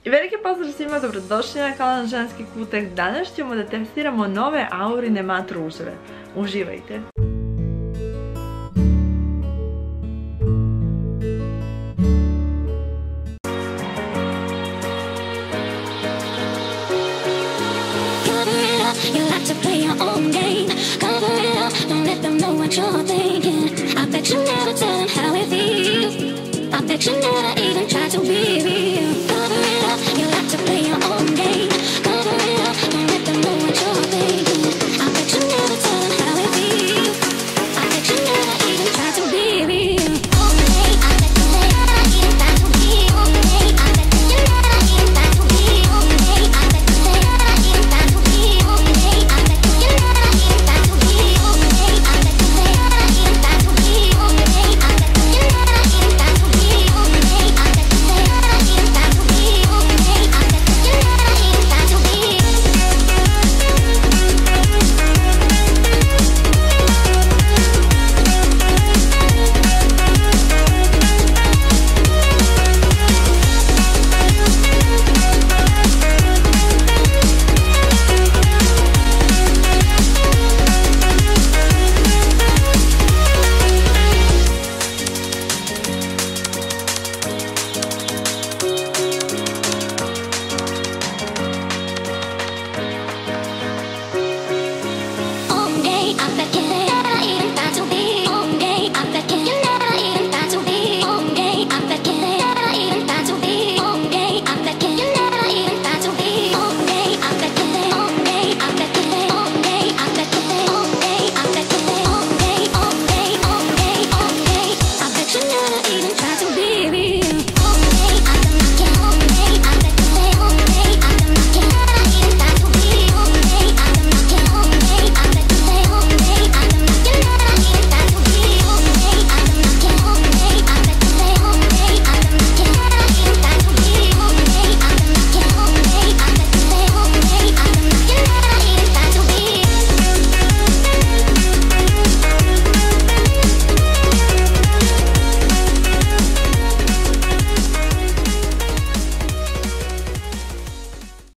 I veliki pozdrav svima, dobrodošli na kanal Ženski kutek. Danas ćemo da testiramo nove Aurine mat ruževe. Uživajte! You like to play your own game. Cover it up, don't let them know what you're thinking. I bet you never tell them how it feels. I bet you never even try to be real.